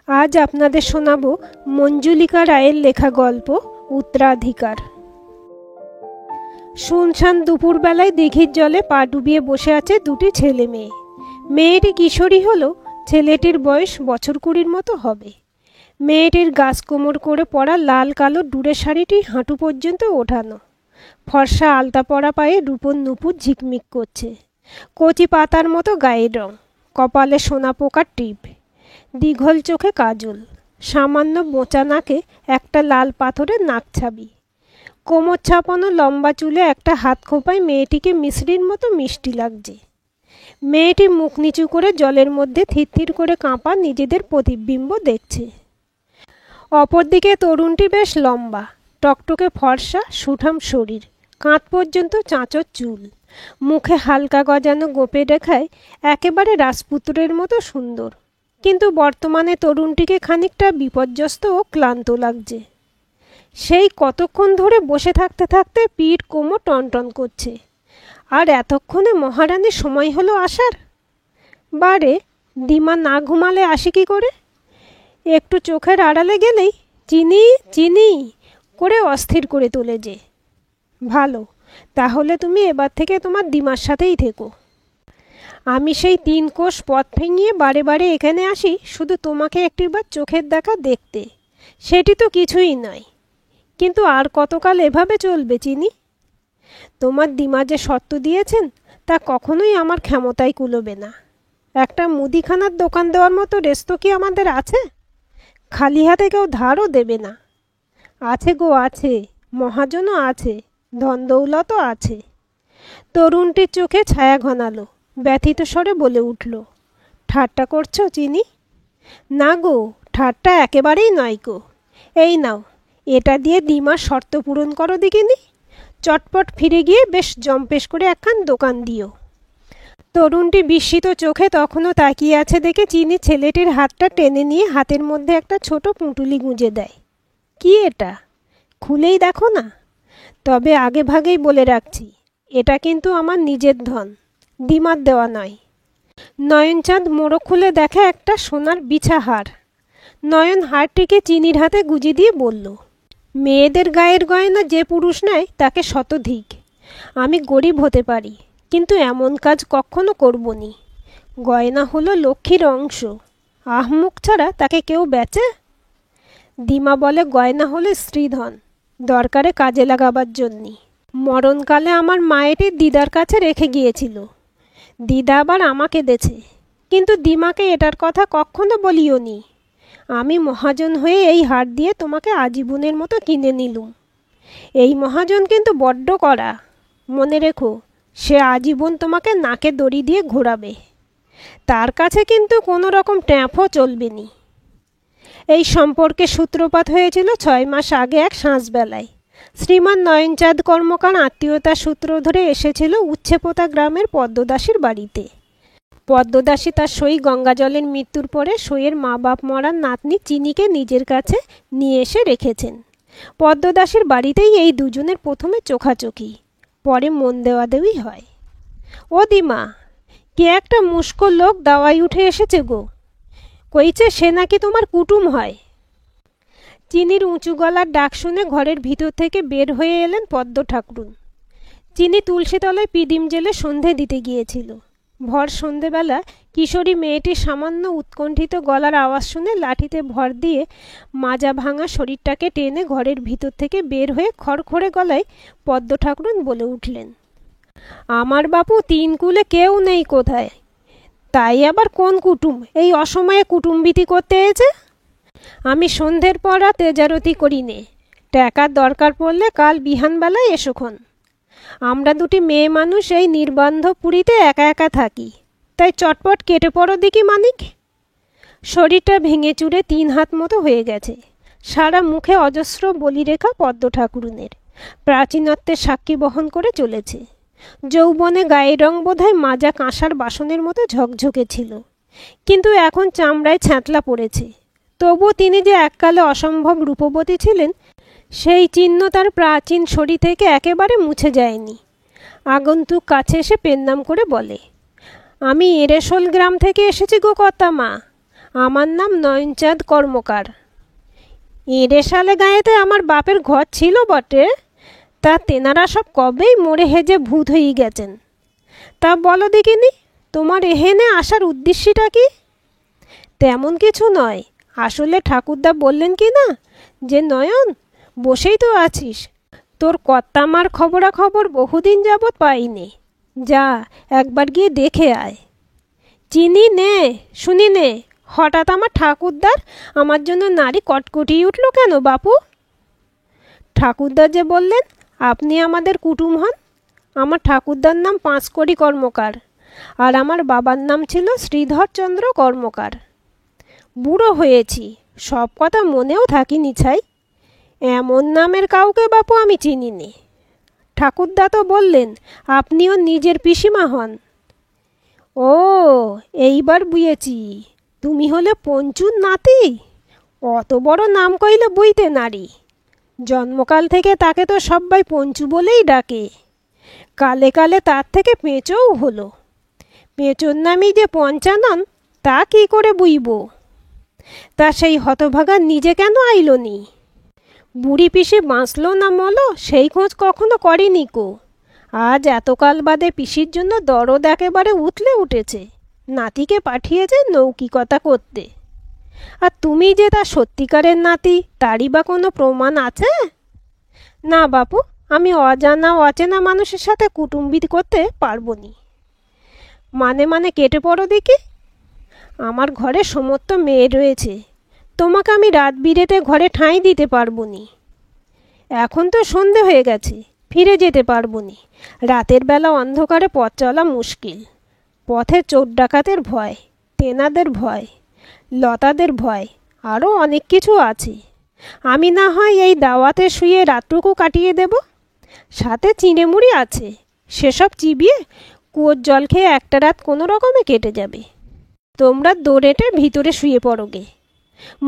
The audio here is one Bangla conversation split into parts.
আজ আপনাদের শোনাবো মঞ্জুলিকা রায়ের লেখা গল্প উত্তরাধিকার। শুনশান দুপুরবেলায় দিঘির জলে পা ডুবিয়ে বসে আছে দুটি ছেলে মেয়ে। মেয়েটি কিশোরী হলো, ছেলেটির বয়স বছর 20 মতো হবে। মেয়েটির গাছ কোমর করে পরা লাল কালো ডুরে শাড়িটি হাঁটু পর্যন্ত ওঠানো, ফর্সা আলতা পরা পায়ে রূপোর নুপুর ঝিকমিক করছে। কচি পাতার মতো গায়ের রং, কপালে সোনা পোকার টিপ, দীঘল চোখে কাজল, সামান্য বোঁচা নাকে একটা লাল পাথরের নাকছাবি, কোমর ছাপানো লম্বা চুলে একটা হাত খোঁপায় মেয়েটিকে মিশ্রির মতো মিষ্টি লাগছে। মেয়েটি মুখ নিচু করে জলের মধ্যে থিরথির করে কাঁপা নিজেদের প্রতিবিম্ব দেখছে। অপরদিকে তরুণটি বেশ লম্বা, টকটকে ফর্সা সুঠাম শরীর, কাঁধ পর্যন্ত চাঁচর চুল, মুখে হালকা গজানো গোপে রেখায় একেবারে রাজপুত্রের মতো সুন্দর। কিন্তু বর্তমানে তরুণটিকে খানিকটা বিপর্যস্ত ও ক্লান্ত লাগছে। সেই কতক্ষণ ধরে বসে থাকতে থাকতে পিঠ কোমর টনটন করছে। আর এতক্ষণে মহারানীর সময় হলো আসার। বারে দিমা না ঘুমালে আসে কি করে? একটু চোখের আড়ালে গেলেই চিনি চিনি করে অস্থির করে তোলে যে। ভালো, তাহলে তুমি এবার থেকে তোমার দিমার সাথেই থেকো। আমি সেই 3 কোষ পথ ভেঙিয়ে বারে বারে এখানে আসি শুধু তোমাকে একটিবার চোখের দেখা দেখতে। সেটি তো কিছুই নয়, কিন্তু আর কতকাল এভাবে চলবে চিনি? তোমার দিমা যে শর্ত দিয়েছেন তা কখনোই আমার ক্ষমতায় কুলোবে না। একটা মুদিখানার দোকান দেওয়ার মতো রেস্তো কি আমাদের আছে? খালি হাতে কেউ ধারও দেবে না। আছে গো আছে, মহাজনও আছে, ধন দৌলতও আছে। তরুণটির চোখে ছায়া ঘনালো, ব্যথিত স্বরে বলে উঠল, ঠাট্টা করছো চিনি? না গো, ঠাট্টা একেবারেই নয় গো। এই নাও, এটা দিয়ে দিমার শর্ত পূরণ করো দেখিনি। চটপট ফিরে গিয়ে বেশ জম্পেশ করে একখান দোকান দিও। তরুণটি বিস্মিত চোখে তখনও তাকিয়ে আছে দেখে চিনি ছেলেটির হাতটা টেনে নিয়ে হাতের মধ্যে একটা ছোট পুঁটুলি গুঁজে দেয়। কি এটা? খুলেই দেখো না। তবে আগে ভাগেই বলে রাখছি, এটা কিন্তু আমার নিজের ধন, দিমার দেওয়া নয়। নয়নচাঁদ মোড়ক খুলে দেখে একটা সোনার বিছা হার। নয়ন হারটিকে চিনির হাতে গুঁজে দিয়ে বলল, মেয়েদের গায়ের গয়না যে পুরুষ নেয় তাকে শতধিক। আমি গরিব হতে পারি, কিন্তু এমন কাজ কখনো করবনি। গয়না হলো লক্ষ্মীর অংশ, আহমুক ছাড়া তাকে কেউ বেচে? দিমা বলে গয়না হলো স্ত্রীধন, দরকারে কাজে লাগাবার জন্যে। মরণকালে আমার মায়েটি দিদার কাছে রেখে গিয়েছিল, দিদা আবার আমাকে দেছে। কিন্তু দিমাকে এটার কথা কখনো বলিওনি। আমি মহাজন হয়ে এই হার দিয়ে তোমাকে আজীবনের মতো কিনে নিলুম। এই মহাজন কিন্তু বড্ড কড়া, মনে রেখো, সে আজীবন তোমাকে নাকে দড়ি দিয়ে ঘোরাবে। তার কাছে কিন্তু কোনো রকম ট্যাঁফও চলবে নি। এই সম্পর্কে সূত্রপাত হয়েছিল 6 মাস আগে এক সাঁঝবেলায়। শ্রীমান নয়নচাঁদ কর্মকার আত্মীয়তার সূত্র ধরে এসেছিল উচ্ছেপোতা গ্রামের পদ্মদাসীর বাড়িতে। পদ্মদাসী তার সই গঙ্গাজলের মৃত্যুর পরে সইয়ের মা বাপ মরার নাতনি চিনিকে নিজের কাছে নিয়ে এসে রেখেছেন। পদ্মদাসীর বাড়িতেই এই দুজনের প্রথমে চোখাচোখি, পরে মন দেওয়া দেওয়াই হয়। ও দিমা, কে একটা মুস্কো লোক দাওয়ায় উঠে এসেছে গো, কইছে সে নাকি তোমার কুটুম হয়। চিনির উঁচু গলার ডাক শুনে ঘরের ভিতর থেকে বের হয়ে এলেন পদ্ম ঠাকুরুন। চিনি তুলসীতলায় পিদিম জেলে সন্ধে দিতে গিয়েছিল। ভর সন্ধেবেলা কিশোরী মেয়েটির সামান্য উৎকণ্ঠিত গলার আওয়াজ শুনে লাঠিতে ভর দিয়ে মাজা ভাঙা শরীরটাকে টেনে ঘরের ভিতর থেকে বের হয়ে খড়খড়ে গলায় পদ্ম ঠাকুরুন বলে উঠলেন, আমার বাপু 3 কুলে কেউ নেই কোথায়, তাই আবার কোন কুটুম এই অসময়ে কুটুম্বিতি করতে এসেছে? আমি সন্ধ্যের পর আর তেজারতি করি নে, টাকার দরকার পড়লে কাল বিহানবেলায় এসোখন। আমরা দুটি মেয়ে মানুষ এই নির্বান্ধ পুরীতে একা একা থাকি, তাই চটপট কেটে পড়ো দেখি মানিক। শরীরটা ভেঙে চুরে 3 হাত মতো হয়ে গেছে। সারা মুখে অজস্র বলিরেখা পদ্ম ঠাকুরুনের, প্রাচীনত্বের সাক্ষী বহন করে চলেছে। যৌবনে গায়ের রং বোধহয় মাজা কাঁসার বাসনের মতো ঝকঝকে ছিল, কিন্তু এখন চামড়ায় ছ্যাঁতলা পড়েছে। তবু তিনি যে এককালে অসম্ভব রূপবতী ছিলেন সেই চিহ্ন তার প্রাচীন শরীর থেকে একেবারে মুছে যায়নি। আগন্তুক কাছে এসে পেন নাম করে বলে, আমি এরেশোল গ্রাম থেকে এসেছি গো কর্তা মা। আমার নাম নয়নচাঁদ কর্মকার। এঁড়ে সালে গাঁয়েতে আমার বাপের ঘর ছিল বটে, তা তেনারা সব কবেই মরে হেজে ভূত হয়ে গেছেন। তা বলো দেখিনি, তোমার এহেনে আসার উদ্দেশ্যটা কি? তেমন কিছু নয়, আসলে ঠাকুরদা বললেন কি না যে নয়ন, বসেই তো আছিস, তোর কর্তামার খবরাখবর বহুদিন যাবৎ পাইনি, যা একবার গিয়ে দেখে আয়। চিনি নে, শুনি নে, হঠাৎ আমার ঠাকুরদার আমার জন্য নারী কটকটিয়ে উঠল কেন বাপু? ঠাকুরদা যে বললেন আপনি আমাদের কুটুম হন। আমার ঠাকুরদার নাম পাঁচকড়ি কর্মকার, আর আমার বাবার নাম ছিল শ্রীধরচন্দ্র কর্মকার। বুড়ো হয়েছি, সব কথা মনেও থাকিনি ছাই। এমন নামের কাউকে বাপু আমি চিনিনি। ঠাকুরদা তো বললেন আপনিও নিজের পিসিমা হন। ও, এইবার বুঝেছি, তুমি হলে পঞ্চুর নাতি। অত বড় নাম কইলে বইতে নারী। জন্মকাল থেকে তাকে তো সবাই পঞ্চু বলেই ডাকে। কালে কালে তার থেকে পেঁচোও হলো। পেঁচোর নামই যে পঞ্চানন, তা কি করে বুইব? তা সেই হতভাগা নিজে কেন আইল নি? বুড়ি পিসি বাঁচল না মলো সেই খোঁজ কখনো করেনি কো। আজ এতকাল বাদে পিসির জন্য দরদ একেবারে উঠলে উঠেছে। নাতিকে পাঠিয়েছে নৌকিকতা করতে। আর তুমি যে তার সত্যিকারের নাতি, তারই বা কোনো প্রমাণ আছে? না বাপু, আমি অজানা অচেনা মানুষের সাথে কুটুম্বিত করতে পারবো নি। মানে মানে কেটে পড়ো দেখি। আমার ঘরে সমস্ত মেয়ে রয়েছে, তোমাকে আমি রাত বিরেতে ঘরে ঠাঁই দিতে পারবো নি। এখন তো সন্ধে হয়ে গেছে, ফিরে যেতে পারবো নি। রাতের বেলা অন্ধকারে পথ চলা মুশকিল। পথে চোর ডাকাতের ভয়, তেনাদের ভয়, লতাদের ভয়, আরও অনেক কিছু আছে। আমি না হয় এই দাওয়াতে শুয়ে রাতটুকু কাটিয়ে দেব। সাথে চিঁড়ে মুড়ি আছে, সেসব চিবিয়ে কুয়োর জল খেয়ে একটা রাত কোনো রকমে কেটে যাবে। তোমরা দৌড়েটে ভিতরে শুয়ে পড়োগে।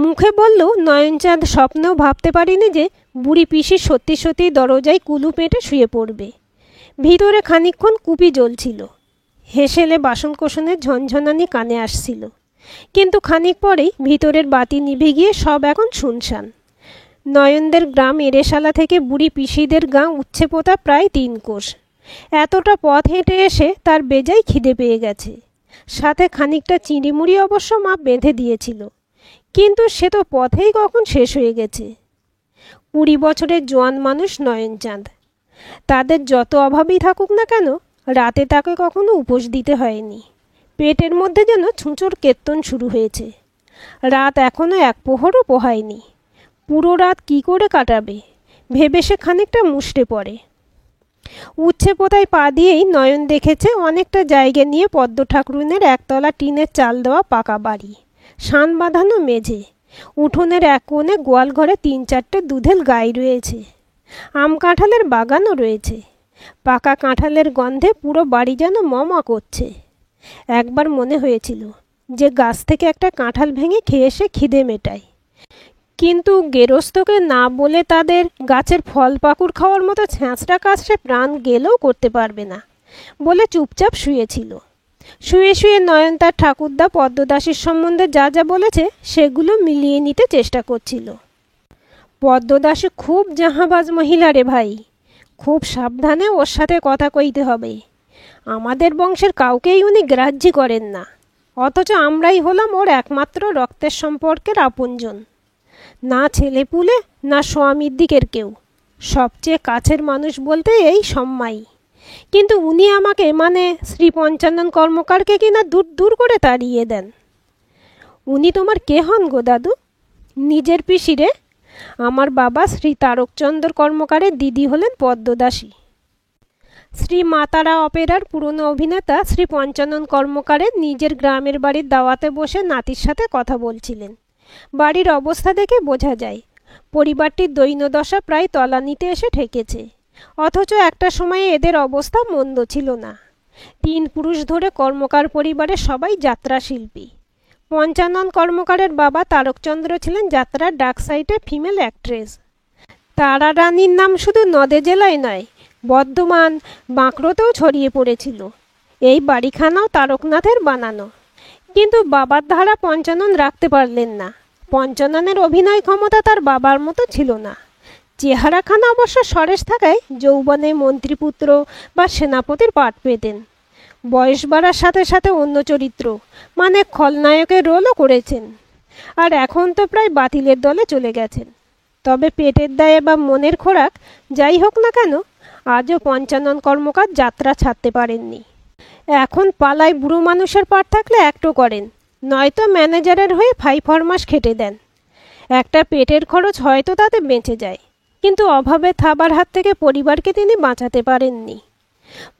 মুখে বললেও নয়নচাঁদ স্বপ্নেও ভাবতে পারিনি যে বুড়ি পিসি সত্যি সত্যি দরজায় কুলু পেটে শুয়ে পড়বে। ভিতরে খানিকক্ষণ কুপি জ্বলছিল। হেসেলে বাসনকোসনের ঝনঝনানি কানে আসছিল, কিন্তু খানিক পরেই ভিতরের বাতি নিভে গিয়ে সব এখন শুনশান। নয়নদের গ্রাম এড়েশালা থেকে বুড়ি পিসিদের গাঁ উচ্ছে পোতা প্রায় 3 কোষ। এতটা পথ হেঁটে এসে তার বেজায় খিদে পেয়ে গেছে। সাথে খানিকটা চিঁড়িমুড়ি অবশ্য মা বেঁধে দিয়েছিল, কিন্তু সে তো পথেই কখন শেষ হয়ে গেছে। 20 বছরের জোয়ান মানুষ নয়নচাঁদ। তাদের যত অভাবই থাকুক না কেন, রাতে তাকে কখনো উপোস দিতে হয়নি। পেটের মধ্যে যেন ছুঁচোর কীর্তন শুরু হয়েছে। রাত এখনও 1 প্রহরও পোহায়নি। পুরো রাত কি করে কাটাবে ভেবে সে খানিকটা মুষড়ে পড়ে। উচ্ছে পোতায় পা দিয়েই নয়ন দেখেছে অনেকটা জায়গা নিয়ে পদ্ম ঠাকুরুনের একতলা টিনের চাল দেওয়া পাকা বাড়ি, শান বাঁধানো মেঝে। উঠোনের এক কোণে গোয়াল ঘরে 3-4টে দুধেল গাই রয়েছে। আম কাঁঠালের বাগানও রয়েছে। পাকা কাঁঠালের গন্ধে পুরো বাড়ি যেন মমা করছে। একবার মনে হয়েছিল যে গাছ থেকে একটা কাঁঠাল ভেঙে খেয়ে সে খিদে মেটায়, কিন্তু গেরস্তকে না বলে তাদের গাছের ফল পাকুড় খাওয়ার মতো ছ্যাঁচড়া কাজ সে প্রাণ গেলেও করতে পারবে না বলে চুপচাপ শুয়েছিল। শুয়ে শুয়ে নয়ন তার ঠাকুরদা পদ্মদাসীর সম্বন্ধে যা যা বলেছে সেগুলো মিলিয়ে নিতে চেষ্টা করছিল। পদ্মদাসী খুব জাহাবাজ মহিলা রে ভাই, খুব সাবধানে ওর সাথে কথা কইতে হবে। আমাদের বংশের কাউকেই উনি গ্রাহ্য করেন না, অথচ আমরাই হলাম ওর একমাত্র রক্তের সম্পর্কের আপনজন। না ছেলেপুলে না স্বামীর দিকের কেউ, সবচেয়ে কাছের মানুষ বলতে এই সম্মাই। কিন্তু উনি আমাকে মানে শ্রী পঞ্চানন কর্মকারকে কিনা দূর দূর করে তাড়িয়ে দেন। উনি তোমার কে হন গো দাদু? নিজের পিসিরে। আমার বাবা শ্রী তারকচন্দ্র কর্মকারের দিদি হলেন পদ্মদাসী। শ্রী মাতারা অপেরার পুরনো অভিনেতা শ্রী পঞ্চানন কর্মকারের নিজের গ্রামের বাড়ির দাওয়াতে বসে নাতির সাথে কথা বলছিলেন। বাড়ির অবস্থা দেখে বোঝা যায় পরিবারটির দৈন্যদশা প্রায় তলানিতে এসে ঠেকেছে। অথচ একটা সময়ে এদের অবস্থা মন্দ ছিল না। 3 পুরুষ ধরে কর্মকার পরিবারের সবাই যাত্রা শিল্পী। পঞ্চানন কর্মকারের বাবা তারকচন্দ্র ছিলেন যাত্রার ডাক সাইটে ফিমেল অ্যাক্ট্রেস। তারা রানীর নাম শুধু নদে জেলায় নয়, বর্ধমান বাঁকড়োতেও ছড়িয়ে পড়েছিল। এই বাড়িখানাও তারকনাথের বানানো, কিন্তু বাবার ধারা পঞ্চানন রাখতে পারলেন না। পঞ্চাননের অভিনয় ক্ষমতা তার বাবার মতো ছিল না। চেহারাখানা অবশ্য সরেস থাকায় যৌবনে মন্ত্রীপুত্র বা সেনাপতির পাঠ পেতেন। বয়স বাড়ার সাথে সাথে অন্য চরিত্র মানে খলনায়কের রোলও করেছেন। আর এখন তো প্রায় বাতিলের দলে চলে গেছেন। তবে পেটের দায়ে বা মনের খোরাক যাই হোক না কেন, আজও পঞ্চানন কর্মকার যাত্রা ছাড়তে পারেননি। এখন পালায় বুড়ো মানুষের পাঠ থাকলে অ্যাক্টও করেন, নয়তো ম্যানেজারের হয়ে 5 মাস খেটে দেন। একটা পেটের খরচ হয়তো তাতে বেঁচে যায়, কিন্তু অভাবে থাবার হাত থেকে পরিবারকে তিনি বাঁচাতে পারেননি।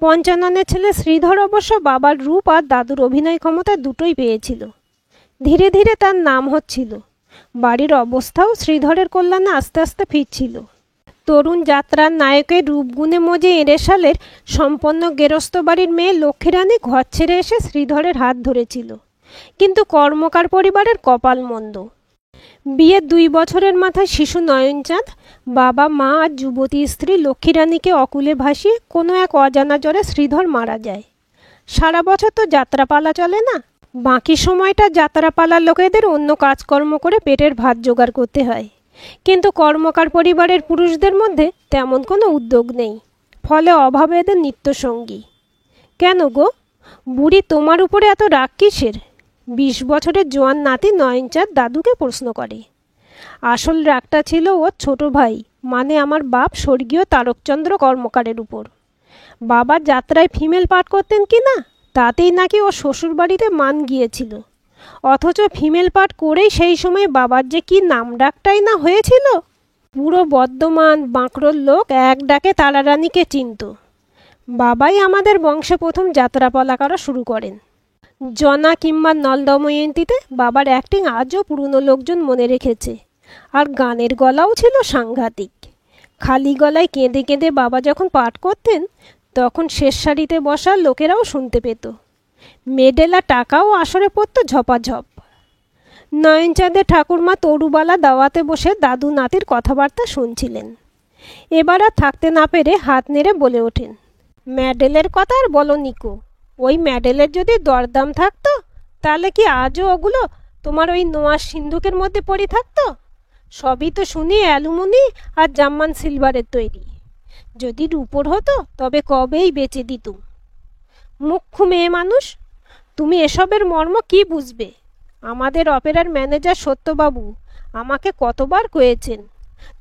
পঞ্চাননের ছেলে শ্রীধর অবশ্য বাবার রূপ আর দাদুর অভিনয় ক্ষমতা দুটোই পেয়েছিল। ধীরে ধীরে তার নাম হচ্ছিল। বাড়ির অবস্থাও শ্রীধরের কল্যাণে আস্তে আস্তে ফিরছিল। তরুণ যাত্রার নায়কের রূপগুণে মজে এঁড়েশালের সম্পন্ন গেরস্থ বাড়ির মেয়ে লক্ষ্মীরানী ঘর ছেড়ে এসে শ্রীধরের হাত ধরেছিল। কিন্তু কর্মকার পরিবারের কপাল মন্দ। বিয়ের 2 বছরের মাথায় শিশু নয়নচাঁদ বাবা মা আর যুবতী স্ত্রী লক্ষ্মীরানীকে অকুলে ভাসিয়ে কোনো এক অজানা জ্বরে শ্রীধর মারা যায়। সারা বছর তো যাত্রাপালা চলে না, বাকি সময়টা যাত্রাপালার লোকেদের অন্য কাজকর্ম করে পেটের ভাত জোগাড় করতে হয়। কিন্তু কর্মকার পরিবারের পুরুষদের মধ্যে তেমন কোনো উদ্যোগ নেই, ফলে অভাবে এদের নিত্যসঙ্গী। কেন গো বুড়ি, তোমার উপরে এত রাগ কিসের? 20 বছরের জোয়ান নাতি নয়নচাঁদ দাদুকে প্রশ্ন করে। আসল রাগটা ছিল ওর ছোট ভাই মানে আমার বাপ স্বর্গীয় তারকচন্দ্র কর্মকারের উপর। বাবা যাত্রায় ফিমেল পাঠ করতেন কি না, তাতেই নাকি ও শ্বশুর বাড়িতে মান গিয়েছিল। অথচ ফিমেল পাঠ করেই সেই সময় বাবার যে কি নাম ডাকটাই না হয়েছিল। পুরো বর্ধমান বাঁকড়োর লোক এক ডাকে তারারানীকে চিনত। বাবাই আমাদের বংশে প্রথম যাত্রাপালা করা শুরু করেন। জনা কিংবা নলদময়ন্তীতে বাবার অ্যাক্টিং আজও পুরনো লোকজন মনে রেখেছে। আর গানের গলাও ছিল সাংঘাতিক। খালি গলায় কেঁদে কেঁদে বাবা যখন পাঠ করতেন, তখন শেষ সারিতে বসা লোকেরাও শুনতে পেত। মেডেলা টাকাও আসরে পড়ত ঝপাঝপ। নয়নচাঁদের ঠাকুরমা তরুবালা দাওয়াতে বসে দাদু নাতির কথাবার্তা শুনছিলেন। এবার আর থাকতে না পেরে হাত নেড়ে বলে ওঠেন, মেডেলের কথা আর বলো নিকো। ওই মেডেলের যদি দরদাম থাকতো, তাহলে কি আজও ওগুলো তোমার ওই নোয়া সিন্ধুকের মধ্যে পড়ে থাকতো? সবই তো শুনি অ্যালুমিনি আর জাম্মান সিলভারের তৈরি। যদি রূপোর হতো তবে কবেই বেচে দিতুম। মুখ্য মেয়ে মানুষ, তুমি এসবের মর্ম কি বুঝবে? আমাদের অপেরার ম্যানেজার সত্যবাবু আমাকে কতবার কয়েছেন,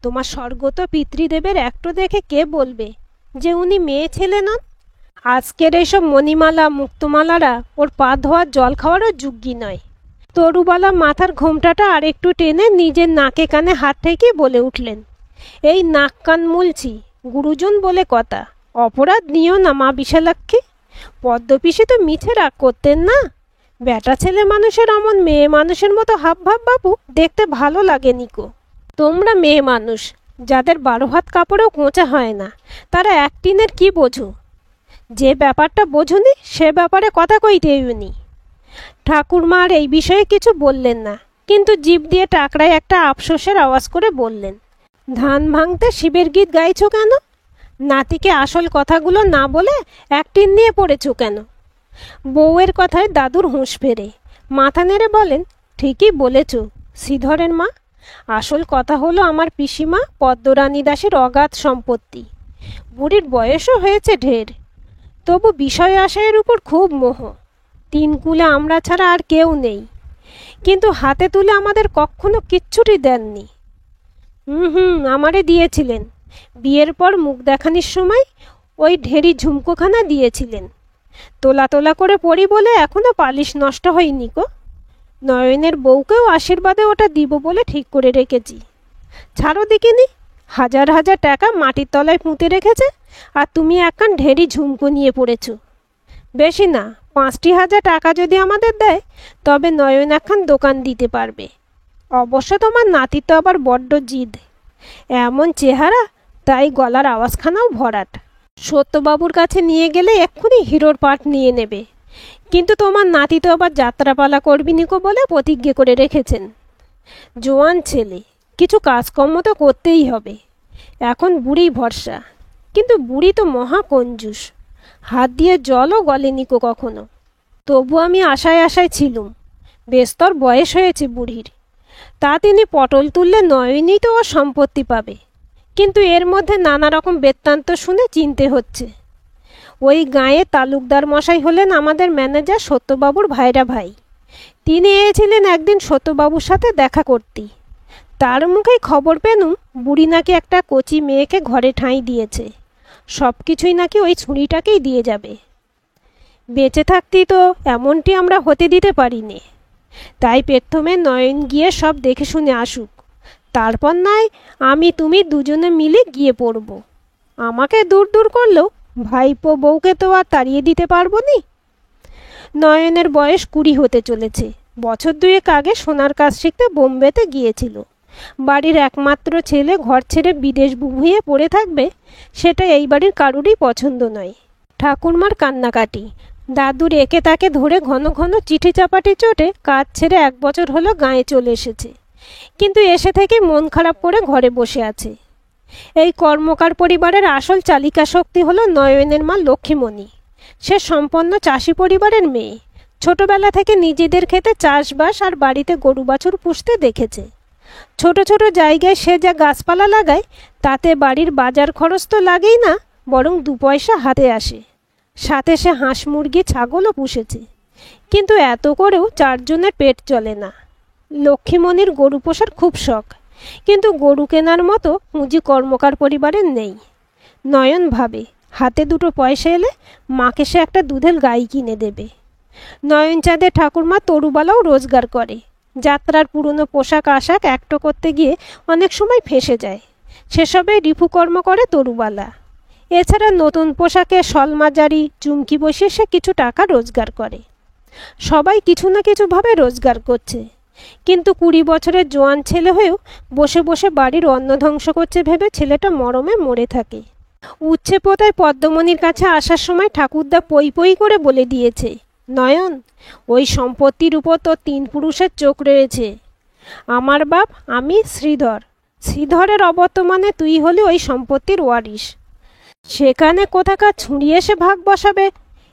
তোমার স্বর্গত পিতৃদেবের একটু দেখে কে বলবে যে উনি মেয়ে ছেলে নন? আজকের এইসব মণিমালা মুক্তমালারা ওর পা ধোয়ার জল খাওয়ারও যোগ্যী নয়। তরুবালা মাথার ঘোমটাটা আরেকটু টেনে নিজের নাকে কানে হাত থেকে বলে উঠলেন, এই নাক কান মুলছি, গুরুজন বলে কথা, অপরাধ নিও না মা বিশালাক্ষী। পদ্মপিসি তো মিছে রাগ করতেন না। বেটা ছেলে মানুষের অমন মেয়ে মানুষের মতো হাবভাব বাবু দেখতে ভালো লাগে নিকো। তোমরা মেয়ে মানুষ, যাদের 12 হাত কাপড়েও কোঁচা হয় না, তারা অ্যাক্টিংয়ের কি বোঝো? যে ব্যাপারটা বোঝনি সে ব্যাপারে কথা কইতেইনি। ঠাকুরমা আর এই বিষয়ে কিছু বললেন না, কিন্তু জিভ দিয়ে টাকরায় একটা আফসোসের আওয়াজ করে বললেন, ধান ভাঙতে শিবের গীত গাইছো কেন? নাতিকে আসল কথাগুলো না বলে অ্যাক্টিং নিয়ে পড়েছো কেন? বউয়ের কথায় দাদুর হুঁশ ফেরে মাথা নেড়ে বলেন, ঠিকই বলেছ শ্রীধরের মা। আসল কথা হলো আমার পিসিমা পদ্মরানী দাসের অগাধ সম্পত্তি। বুড়ির বয়সও হয়েছে ঢের, তবু বিষয় আশয়ের উপর খুব মোহ। 3 কুলে আমরা ছাড়া আর কেউ নেই, কিন্তু হাতে তুলে আমাদের কখনো কিচ্ছুটি দেননি। আমারে দিয়েছিলেন। বিয়ের পর মুখ দেখানির সময় ওই ঢেরি ঝুমকোখানা দিয়েছিলেন। তোলা তোলা করে পড়ি বলে এখনো পালিশ নষ্ট হয়নি গো। নয়নের বউকেও আশীর্বাদে ওটা দিব বলে ঠিক করে রেখেছি। ছাড়ো দেখিনি, হাজার হাজার টাকা মাটির তলায় পুঁতে রেখেছে, আর তুমি একখান ঢেরি ঝুমকো নিয়ে পড়েছ। বেশি না, 5,000 টাকা যদি আমাদের দেয়, তবে নয়ন একখান দোকান দিতে পারবে। অবশ্য তোমার নাতি তো আবার বড্ড জিদ, এমন চেহারা, তাই গলার আওয়াজখানাও ভরাট। সত্যবাবুর কাছে নিয়ে গেলে এক্ষুনি হিরোর পাঠ নিয়ে নেবে, কিন্তু তোমার নাতি তো আবার যাত্রাপালা করবি নিকো বলে প্রতিজ্ঞা করে রেখেছেন। জোয়ান ছেলে, কিছু কাজকর্ম তো করতেই হবে। এখন বুড়ি ভরসা, কিন্তু বুড়ি তো মহা কঞ্জুস, হাত দিয়ে জলও গলে নিকো কখনো। তবু আমি আশায় আশায় ছিলুম, বেস্তর বয়স হয়েছে বুড়ির। তা তিনি পটল তুললে নয়নই তো ওর সম্পত্তি পাবে। কিন্তু এর মধ্যে নানা রকম বৃত্তান্ত শুনে চিনতে হচ্ছে। ওই গাঁয়ে তালুকদার মশাই হলেন আমাদের ম্যানেজার সত্যবাবুর ভাইরা ভাই। তিনি এসেছিলেন একদিন সত্যবাবুর সাথে দেখা করতে। তার মুখেই খবর পেলুম বুড়ি নাকি একটা কচি মেয়েকে ঘরে ঠাঁই দিয়েছে। সব কিছুই নাকি ওই ছুরিটাকেই দিয়ে যাবে। বেঁচে থাকতেই তো এমনটি আমরা হতে দিতে পারি নে। তাই প্রথমে নয়ন গিয়ে সব দেখে শুনে আসুক, তারপর নয় আমি তুমি দুজনে মিলে গিয়ে পড়ব। আমাকে দূর দূর করলেও ভাইপো বউকে তো আর তাড়িয়ে দিতে পারবো নি। নয়নের বয়স 20 হতে চলেছে। বছর 2 আগে সোনার কাজ শিখতে বোম্বেতে গিয়েছিল। বাড়ির একমাত্র ছেলে ঘর ছেড়ে বিদেশ বুভিয়ে পড়ে থাকবে, সেটা এই বাড়ির কারুরই পছন্দ নয়। ঠাকুরমার কান্নাকাটি, দাদুর একে তাকে ধরে ঘন ঘন চিঠি চাপাটি চটে কাজ ছেড়ে 1 বছর হলো গাঁয়ে চলে এসেছে। কিন্তু এসে থেকে মন খারাপ করে ঘরে বসে আছে। এই কর্মকার পরিবারের আসল চালিকা শক্তি হলো নয়নের মা লক্ষ্মীমণি। সে সম্পন্ন চাষি পরিবারের মেয়ে। ছোটবেলা থেকে নিজেদের খেতে চাষবাস আর বাড়িতে গরু বাছুর পুষতে দেখেছে। ছোট ছোট জায়গায় সে যা গাছপালা লাগায় তাতে বাড়ির বাজার খরচ তো লাগেই না, বরং 2 পয়সা হাতে আসে। সাথে সে হাঁস মুরগি ছাগলও পুষেছে। কিন্তু এত করেও 4 জনের পেট চলে না। লক্ষ্মীমণির গরু পোষার খুব শখ, কিন্তু গরু কেনার মতো পুঁজি কর্মকার পরিবারের নেই। নয়ন ভাবে হাতে 2 পয়সা এলে মাকে সে একটা দুধের গাই কিনে দেবে। নয়নচাঁদের ঠাকুরমা তরুবালাও রোজগার করে। যাত্রার পুরনো পোশাক আশাক একটো করতে গিয়ে অনেক সময় ফেঁসে যায়। সেসবে রিপুকর্ম করে তরুবালা। এছাড়া নতুন পোশাকে শলমাজারি চুমকি বসিয়ে সে কিছু টাকা রোজগার করে। সবাই কিছু না কিছুভাবে রোজগার করছে, কিন্তু 20 বছরের জোয়ান ছেলে হয়েও বসে বসে বাড়ির অন্ন ধ্বংস করছে ভেবে ছেলেটা মরমে মরে থাকে। উচ্ছে পোতায় পদ্মমণির কাছে আসার সময় ঠাকুরদা পই পই করে বলে দিয়েছে, নয়ন, ওই সম্পত্তির উপর তো 3 পুরুষের চোখ রয়েছে। আমার বাপ, আমি, শ্রীধর। শ্রীধরের অবর্তমানে তুই হলি ওই সম্পত্তির ওয়ারিশ। সেখানে কোথাকার ছুঁড়ি এসে ভাগ বসাবে,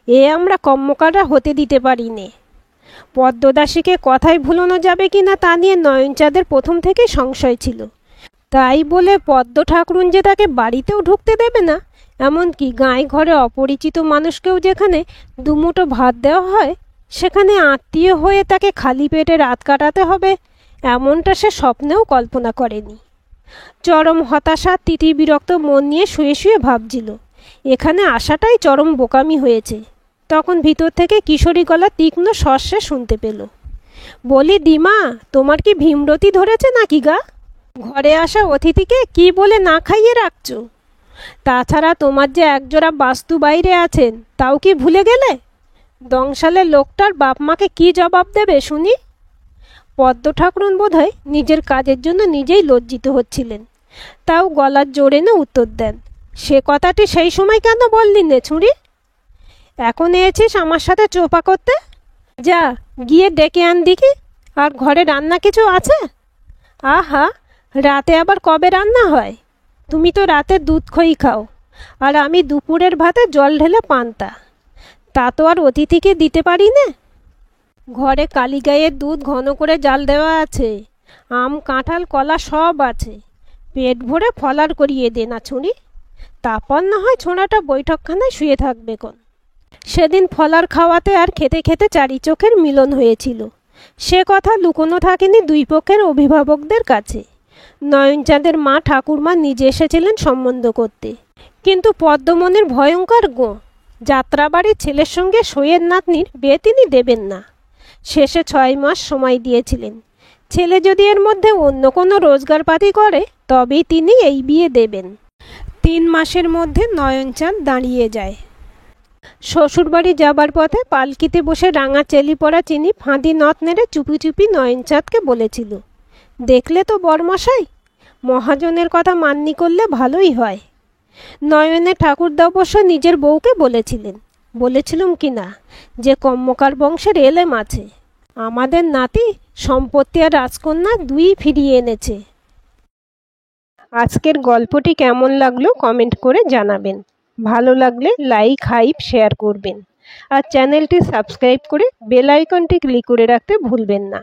এ আমরা কর্মকাররা হতে দিতে পারি নে। পদ্মদাসীকে কথায় ভুলানো যাবে কিনা তা নিয়ে নয়নচাঁদের প্রথম থেকেই সংশয় ছিল। তাই বলে পদ্ম ঠাকুরুন যে তাকে বাড়িতেও ঢুকতে দেবে না, এমনকি গায়ে ঘরে অপরিচিত মানুষকেও যেখানে 2 মুঠো ভাত দেওয়া হয় সেখানে আত্মীয় হয়ে তাকে খালি পেটে রাত কাটাতে হবে, এমনটা সে স্বপ্নেও কল্পনা করেনি। চরম হতাশা তিতিবিরক্ত মন নিয়ে শুয়ে শুয়ে ভাবছিল, এখানে আসাটাই চরম বোকামি হয়েছে। তখন ভিতর থেকে কিশোরী গলা তীক্ষ্ণ স্বরে শুনতে পেল, বলি দিমা, তোমার কি ভীমরতি ধরেছে নাকি গা? ঘরে আসা অতিথিকে কি বলে না খাইয়ে রাখছো? তাছাড়া তোমার যে একজোড়া বাস্তু বাইরে আছেন, তাও কি ভুলে গেলে? দংশালের লোকটার বাপ মাকে কি জবাব দেবে শুনি? পদ্ম ঠাকুরুন বোধহয় নিজের কাজের জন্য নিজেই লজ্জিত হচ্ছিলেন, তাও গলার জোর এনে উত্তর দেন, সে কথাটি সেই সময় কেন বললি নে ছুঁড়ি? এখন এসেছিস আমার সাথে চোপা করতে? যা গিয়ে ডেকে আন দেখি। আর ঘরে রান্না কিছু আছে? আহা, রাতে আবার কবে রান্না হয়? তুমি তো রাতে দুধ খই খাও, আর আমি দুপুরের ভাতে জল ঢেলে পান্তা। তা তো আর অতিথিকে দিতে পারি না। ঘরে কালীগাইয়ের দুধ ঘন করে জাল দেওয়া আছে, আম কাঁঠাল কলা সব আছে। পেট ভরে ফলার করিয়ে দে না ছুঁড়ি, তারপর না হয় ছোঁড়াটা বৈঠকখানায় শুয়ে থাকবে কোন। সেদিন ফলার খাওয়াতে আর খেতে খেতে 4 চোখের মিলন হয়েছিল। সে কথা লুকোনো থাকেনি 2 পক্ষের অভিভাবকদের কাছে। নয়নচাঁদের মা ঠাকুরমা নিজে এসেছিলেন সম্বন্ধ করতে, কিন্তু পদ্মমণির ভয়ঙ্কর গো, যাত্রাবাড়ির ছেলের সঙ্গে সইয়ের নাতনির বিয়ে তিনি দেবেন না। শেষে 6 মাস সময় দিয়েছিলেন। ছেলে যদি এর মধ্যে অন্য কোনো রোজগারপাতি করে তবেই তিনি এই বিয়ে দেবেন। 3 মাসের মধ্যে নয়নচাঁদ দাঁড়িয়ে যায়। শ্বশুরবাড়ি যাবার পথে পালকিতে বসে রাঙা চেলি পড়া চিনি ফাঁদি নথ নেড়ে চুপি চুপি নয়নচাঁদকে বলেছিল, দেখলে তো বরমশাই, মহাজনের কথা মান্যি করলে ভালোই হয়। নয়নের ঠাকুরদা অবশ্য নিজের বউকে বলেছিলুম কি না যে কর্মকার বংশের এলেম আছে। আমাদের নাতি সম্পত্তি আর রাজকন্যা 2ই ফিরিয়ে এনেছে। আজকের গল্পটি কেমন লাগলো কমেন্ট করে জানাবেন। ভালো লাগলে লাইক, হাইপ, শেয়ার করবেন। আর চ্যানেলটি সাবস্ক্রাইব করে বেল আইকনটি ক্লিক করে রাখতে ভুলবেন না।